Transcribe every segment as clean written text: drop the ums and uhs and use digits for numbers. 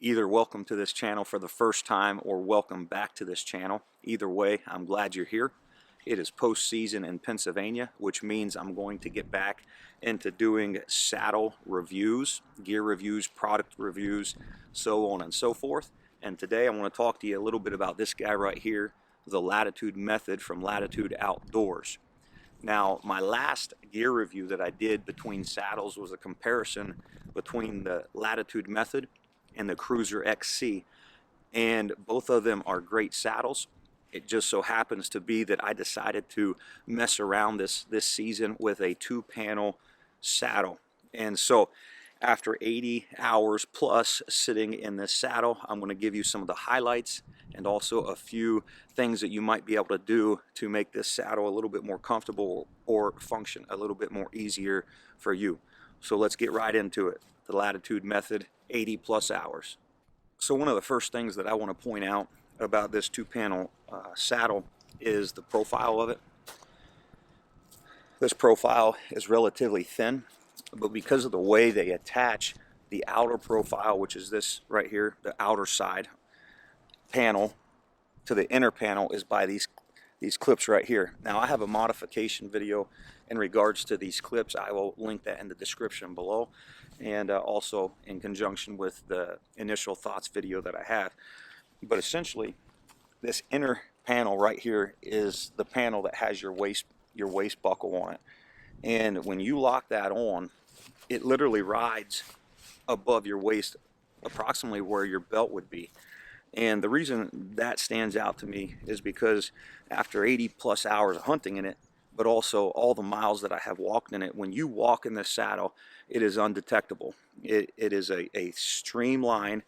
Either welcome to this channel for the first time or welcome back to this channel. Either way, I'm glad you're here. It is postseason in Pennsylvania, which means I'm going to get back into doing saddle reviews, gear reviews, product reviews, so on and so forth. And today I want to talk to you a little bit about this guy right here, the Latitude Method from Latitude Outdoors. Now, my last gear review that I did between saddles was a comparison between the Latitude Method and the Cruzr XC, and both of them are great saddles. It just so happens to be that I decided to mess around this season with a 2-panel saddle. And so after 80 hours plus sitting in this saddle, I'm going to give you some of the highlights and also a few things that you might be able to do to make this saddle a little bit more comfortable or function a little bit more easier for you. So let's get right into it. The Latitude Method, 80 plus hours. So one of the first things that I want to point out about this 2-panel saddle is the profile of it. This profile is relatively thin, but because of the way they attach the outer profile, which is this right here, the outer side panel, to the inner panel is by these clips right here. Now I have a modification video in regards to these clips. I will link that in the description below, and also in conjunction with the initial thoughts video that I have. But essentially, this inner panel right here is the panel that has your waist buckle on it. And when you lock that on, it literally rides above your waist, approximately where your belt would be. And the reason that stands out to me is because after 80 plus hours of hunting in it, but also all the miles that I have walked in it, when you walk in this saddle, it is undetectable. It is a streamlined,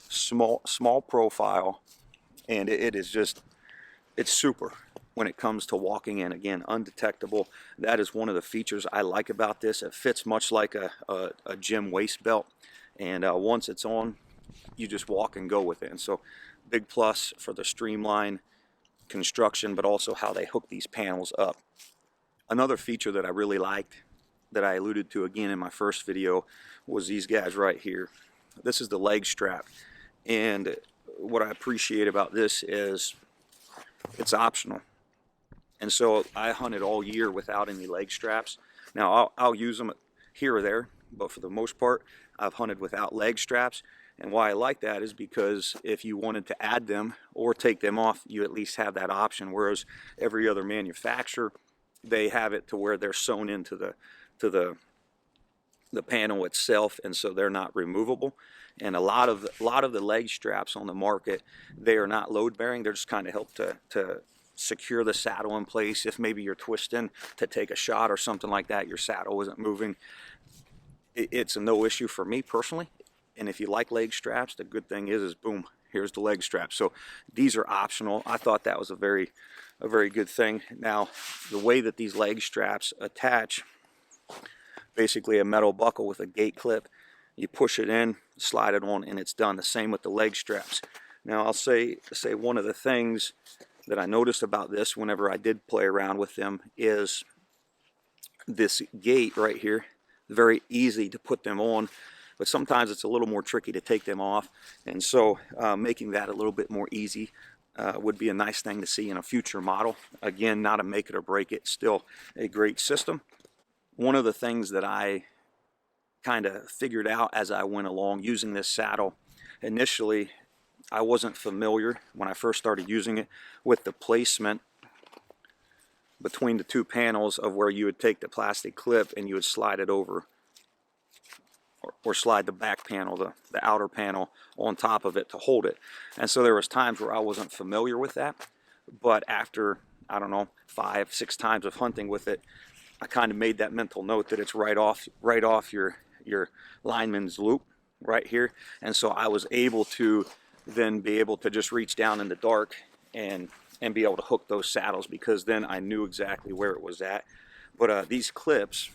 small profile, and it is just, it's super when it comes to walking in. Again, undetectable. That is one of the features I like about this. It fits much like a gym waist belt, and once it's on, you just walk and go with it. And so big plus for the streamline construction, but also how they hook these panels up. Another feature that I really liked, that I alluded to again in my first video, was these guys right here. This is the leg strap, and what I appreciate about this is it's optional. And so I hunted all year without any leg straps. Now I'll use them here or there, but for the most part I've hunted without leg straps. And why I like that is because if you wanted to add them or take them off, you at least have that option. Whereas every other manufacturer, they have it to where they're sewn into the panel itself, and so they're not removable. And a lot of the leg straps on the market, they are not load bearing. They're just kind of help to secure the saddle in place. If maybe you're twisting to take a shot or something like that, your saddle isn't moving. It's a no issue for me personally. And if you like leg straps, the good thing is boom, here's the leg strap. So these are optional. I thought that was a very good thing. Now, the way that these leg straps attach, basically a metal buckle with a gate clip, you push it in, slide it on, and it's done. The same with the leg straps. Now, I'll say one of the things that I noticed about this whenever I did play around with them is this gate right here. Very easy to put them on, but sometimes it's a little more tricky to take them off. And so making that a little bit more easy would be a nice thing to see in a future model. Again, not a make it or break it, still a great system. One of the things that I kind of figured out as I went along using this saddle, initially I wasn't familiar when I first started using it with the placement between the 2 panels of where you would take the plastic clip and you would slide it over, or slide the back panel, the outer panel on top of it to hold it. And so there was times where I wasn't familiar with that, but after, I don't know, 5-6 times of hunting with it, I kind of made that mental note that it's right off your lineman's loop right here. And so I was able to then be able to just reach down in the dark and be able to hook those saddles, because then I knew exactly where it was at. But these clips,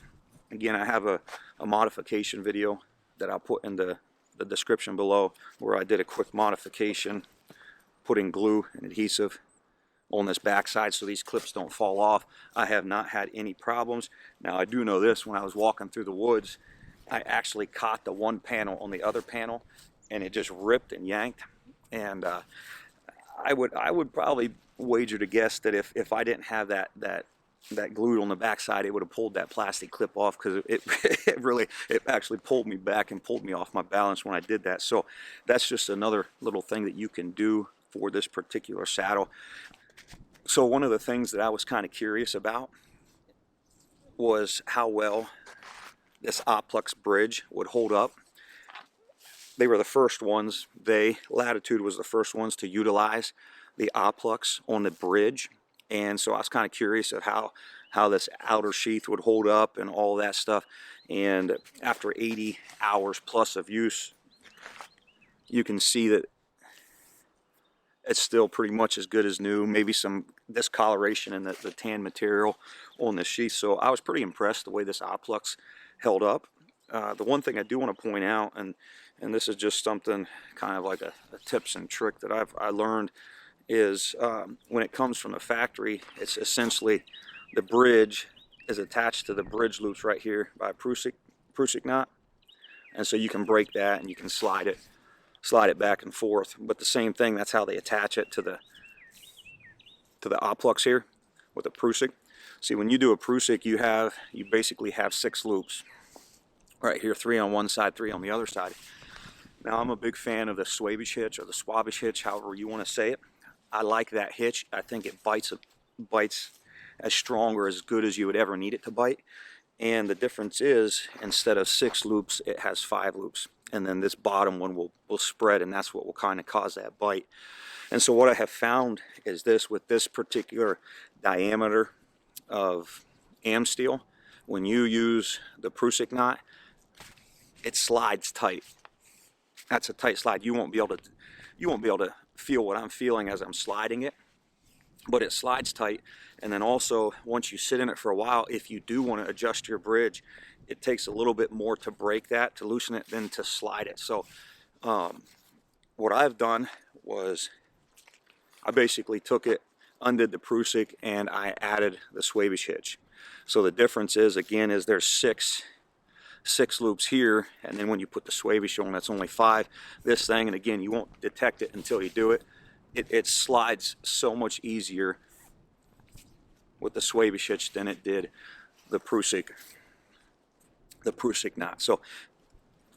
again, I have a modification video that I'll put in the description below, where I did a quick modification, putting glue and adhesive on this backside so these clips don't fall off. I have not had any problems. Now, I do know this, when I was walking through the woods, I actually caught the one panel on the other panel, and it just ripped and yanked. And I would probably wager to guess that if I didn't have that glued on the backside, it would have pulled that plastic clip off, because it actually pulled me back and pulled me off my balance when I did that. So that's just another little thing that you can do for this particular saddle. So one of the things that I was kind of curious about was how well this Oplux bridge would hold up. They were the first ones, Latitude was the first ones to utilize the Oplux on the bridge. And so I was kind of curious of how this outer sheath would hold up and all that stuff. And after 80 hours plus of use, you can see that it's still pretty much as good as new. Maybe some discoloration in the tan material on the sheath. So I was pretty impressed the way this Oplux held up. The one thing I do want to point out, and this is just something kind of like a tips and trick that I learned, is when it comes from the factory, it's essentially the bridge is attached to the bridge loops right here by a Prusik knot, and so you can break that and you can slide it back and forth. But the same thing, that's how they attach it to the Oplux here with a Prusik. See, when you do a Prusik, you basically have 6 loops right here, 3 on one side, 3 on the other side. Now, I'm a big fan of the Swavish Hitch, or the Schwabisch Hitch, however you want to say it. I like that hitch. I think it bites as strong or as good as you would ever need it to bite. And the difference is, instead of 6 loops, it has 5 loops. And then this bottom one will spread, and that's what will kind of cause that bite. And so what I have found is this, with this particular diameter of am steel, when you use the Prusik knot, it slides tight. That's a tight slide. You won't be able to feel what I'm feeling as I'm sliding it, but it slides tight. And then also, once you sit in it for a while, if you do want to adjust your bridge, it takes a little bit more to break that, to loosen it, than to slide it. So what I've done was I basically took it, undid the Prusik, and I added the Swavish Hitch. So the difference is, again, is there's six loops here, and then when you put the Swavish on, that's only 5. This thing, and again, you won't detect it until you do it. It slides so much easier with the Swavish Hitch than it did the Prusik knot. So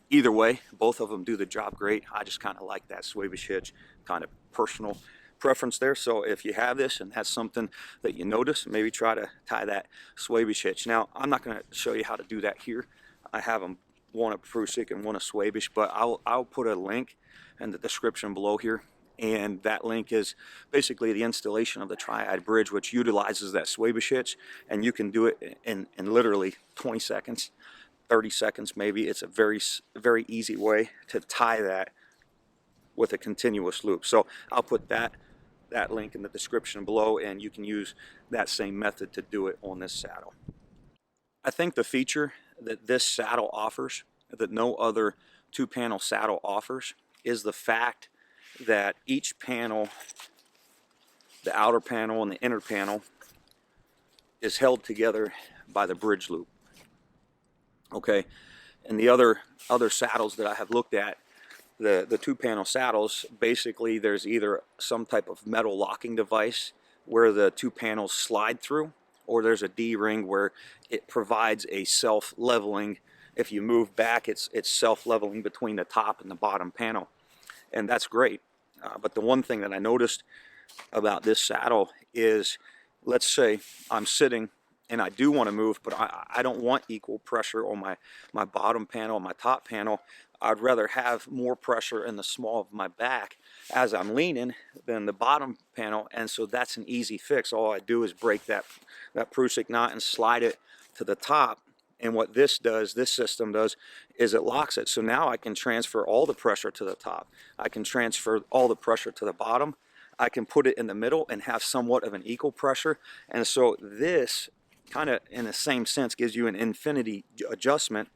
either way, both of them do the job great. I just kind of like that Swavish Hitch, kind of personal preference there. So if you have this and that's something that you notice, maybe try to tie that Swavish Hitch. Now, I'm not going to show you how to do that here. I have them, one a Prusik and one a Swabish, but I'll put a link in the description below here, and that link is basically the installation of the Triad bridge, which utilizes that Swabish hitch, and you can do it in literally 20 seconds, 30 seconds maybe. It's a very easy way to tie that with a continuous loop. So I'll put that link in the description below, and you can use that same method to do it on this saddle. I think the feature that this saddle offers, that no other 2-panel saddle offers, is the fact that each panel, the outer panel and the inner panel, is held together by the bridge loop. Okay, and the other saddles that I have looked at, the 2-panel saddles, basically there's either some type of metal locking device where the 2 panels slide through, or there's a D-ring where it provides a self-leveling. If you move back, it's self-leveling between the top and the bottom panel, and that's great. But the one thing that I noticed about this saddle is, let's say I'm sitting and I do want to move, but I don't want equal pressure on my bottom panel and my top panel. I'd rather have more pressure in the small of my back as I'm leaning than the bottom panel, and so that's an easy fix. All I do is break that Prusik knot and slide it to the top, and what this system does, is it locks it. So now I can transfer all the pressure to the top. I can transfer all the pressure to the bottom. I can put it in the middle and have somewhat of an equal pressure, and so this kind of, in the same sense, gives you an infinity adjustment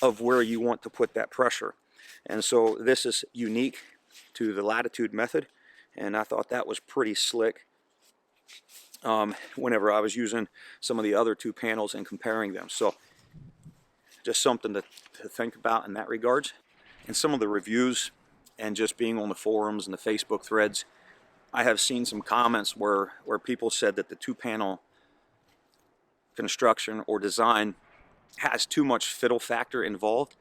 of where you want to put that pressure. And so this is unique to the Latitude method, and I thought that was pretty slick whenever I was using some of the other 2 panels and comparing them. So just something to think about in that regards. And some of the reviews and just being on the forums and the Facebook threads, I have seen some comments where people said that the 2-panel construction or design has too much fiddle factor involved.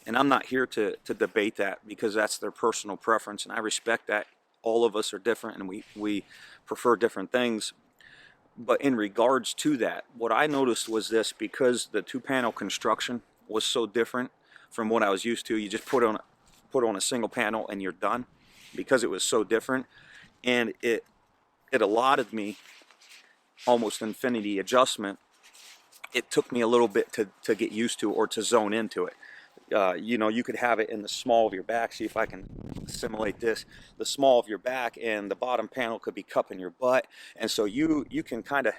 And I'm not here to debate that, because that's their personal preference, and I respect that. All of us are different, and we prefer different things. But in regards to that, what I noticed was this: because the 2-panel construction was so different from what I was used to, you just put on a single panel and you're done, because it was so different, and it allotted me almost infinity adjustment. It took me a little bit to get used to, or to zone into it. You know, you could have it in the small of your back. See if I can simulate this. The small of your back, and the bottom panel could be cupping your butt. And so you can kind of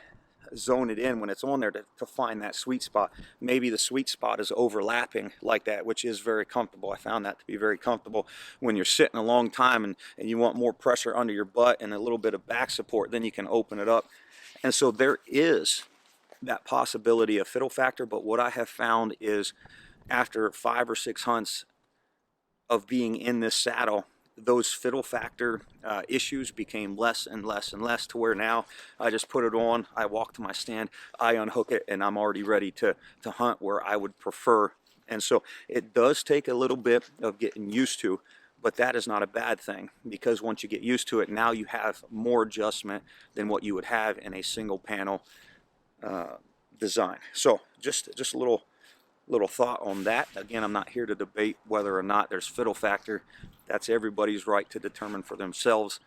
zone it in when it's on there to find that sweet spot. Maybe the sweet spot is overlapping like that, which is very comfortable. I found that to be very comfortable when you're sitting a long time and you want more pressure under your butt and a little bit of back support. Then you can open it up. And so there is that possibility of fiddle factor. But what I have found is, after 5 or 6 hunts of being in this saddle, those fiddle factor issues became less and less and less, to where now I just put it on, I walk to my stand, I unhook it, and I'm already ready to hunt where I would prefer. And so it does take a little bit of getting used to, but that is not a bad thing, because once you get used to it, now you have more adjustment than what you would have in a single panel design. So just a little thought on that. Again, I'm not here to debate whether or not there's fiddle factor. That's everybody's right to determine for themselves,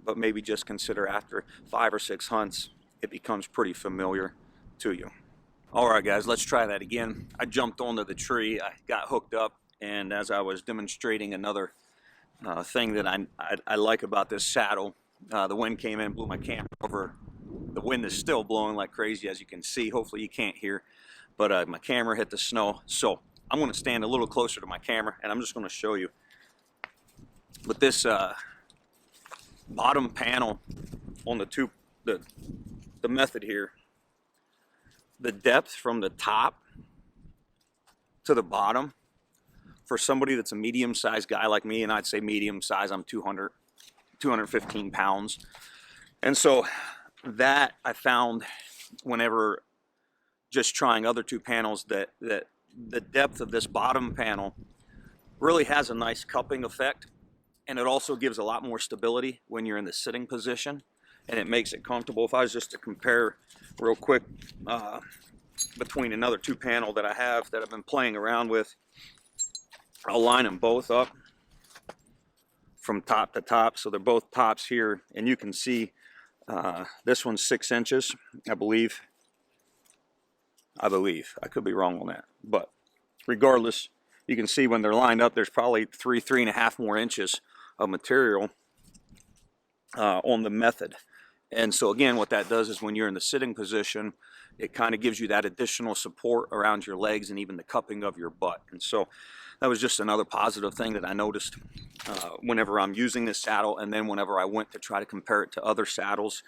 but maybe just consider after 5 or 6 hunts, it becomes pretty familiar to you. All right, guys, let's try that again. I jumped onto the tree, I got hooked up, and as I was demonstrating another thing that I like about this saddle, the wind came in, blew my camera over. The wind is still blowing like crazy, as you can see. Hopefully you can't hear. But my camera hit the snow, so I'm going to stand a little closer to my camera, and I'm just going to show you. With this bottom panel on the Method here, the depth from the top to the bottom, for somebody that's a medium-sized guy like me, and I'd say medium size, I'm 215 pounds. And so that I found whenever just trying other 2 panels, that the depth of this bottom panel really has a nice cupping effect, and it also gives a lot more stability when you're in the sitting position, and it makes it comfortable. If I was just to compare real quick between another 2 panel that I have that I've been playing around with, I'll line them both up from top to top, so they're both tops here, and you can see this one's 6 inches, I believe. I could be wrong on that, but regardless, you can see when they're lined up, there's probably 3.5 more inches of material on the Method. And so again, what that does is when you're in the sitting position, it kind of gives you that additional support around your legs and even the cupping of your butt. And so that was just another positive thing that I noticed whenever I'm using this saddle, and then whenever I went to try to compare it to other saddles.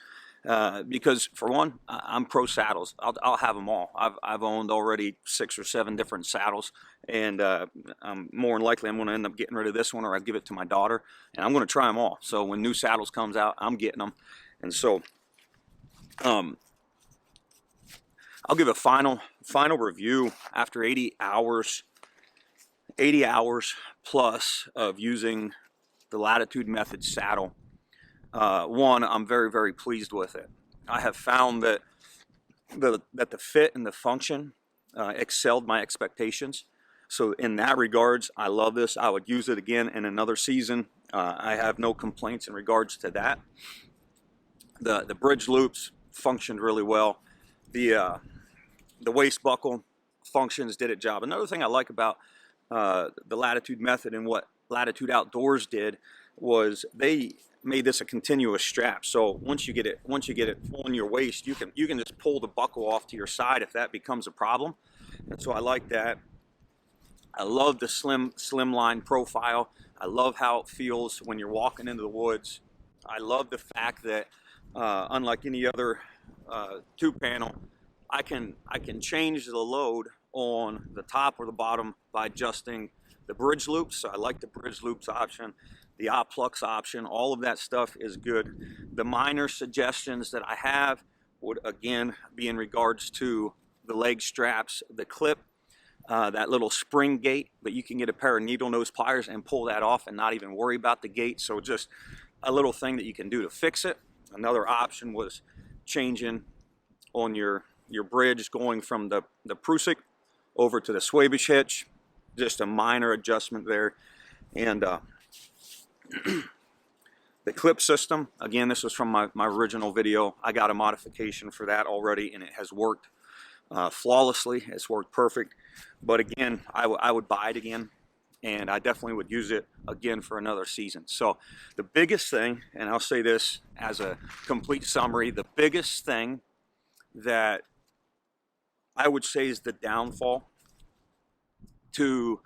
Because for one, I'm pro saddles. I'll have them all. I've owned already 6 or 7 different saddles, and more than likely I'm going to end up getting rid of this one, or I give it to my daughter, and I'm going to try them all. So when new saddles comes out, I'm getting them. And so I'll give a final review after 80 hours plus of using the Latitude Method saddle. One, I'm very, very pleased with it. I have found that the fit and the function excelled my expectations. So in that regards, I love this. I would use it again in another season. I have no complaints in regards to that. The bridge loops functioned really well. The waist buckle functions, did its job. Another thing I like about the Latitude Method and what Latitude Outdoors did was they made this a continuous strap. So once you get it on your waist, you can just pull the buckle off to your side if that becomes a problem. And so I like that. I love the slimline profile. I love how it feels when you're walking into the woods. I love the fact that unlike any other 2-panel, I can change the load on the top or the bottom by adjusting the bridge loops. So I like the bridge loops option. the OpPlux option, all of that stuff is good. The minor suggestions that I have would again be in regards to the leg straps, the clip, that little spring gate, but you can get a pair of needle nose pliers and pull that off and not even worry about the gate. So just a little thing that you can do to fix it. Another option was changing on your bridge, going from the Prusik over to the Swabish Hitch. Just a minor adjustment there. And the clip system, again, this was from my original video. I got a modification for that already, and it has worked flawlessly. It's worked perfect. But again, I would buy it again, and I definitely would use it again for another season. So the biggest thing, and I'll say this as a complete summary, the biggest thing that I would say is the downfall to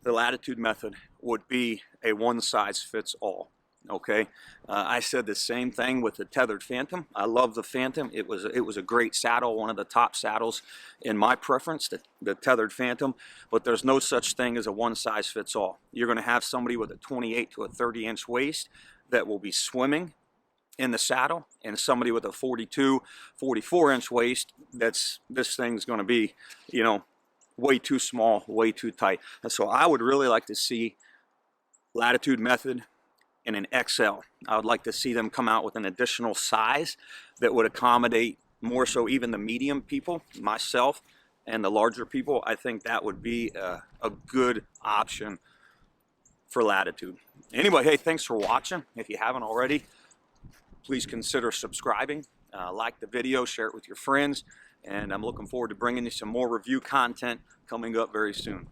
the Latitude method would be a one-size-fits-all. Okay, I said the same thing with the tethered Phantom. I love the Phantom. It was a great saddle, one of the top saddles in my preference, the tethered Phantom. But there's no such thing as a one-size-fits-all. You're going to have somebody with a 28 to a 30-inch waist that will be swimming in the saddle, and somebody with a 42, 44-inch waist. This thing's going to be, you know, way too small, way too tight. And so I would really like to see Latitude method in an XL. I would like to see them come out with an additional size that would accommodate more so even the medium people, myself, and the larger people. I think that would be a good option for Latitude. Anyway, hey, thanks for watching. If you haven't already, please consider subscribing, like the video, share it with your friends, and I'm looking forward to bringing you some more review content coming up very soon.